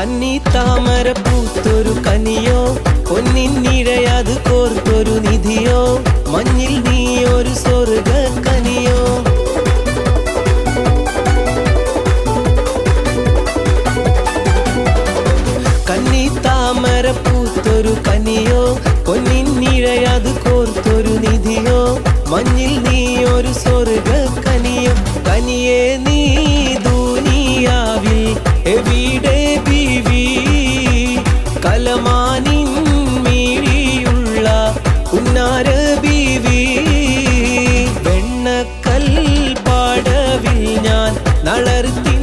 കന്നി താമര പൂത്തൊരു കനിയോ, പൊന്നിനിഴയത് കോർത്തൊരു നിധിയോ, മഞ്ഞിൽ നീ ഒരു സ്വർഗ കനിയോ. കന്നി താമര പൂത്തൊരു കനിയോ, പൊന്നിനിഴയത് കോർത്തൊരു നിധിയോ, മഞ്ഞിൽ നീ ഒരു സ്വർഗ കനിയോ. കനിയേ നീ ദുനിയാവിൽ എവിടെ ബീവി, കലമാനിൻ മീഴിയുള്ള ഉന്നാര ബീവി. വെണ്ണക്കൽ പാടവിൽ ഞാൻ നളർത്തി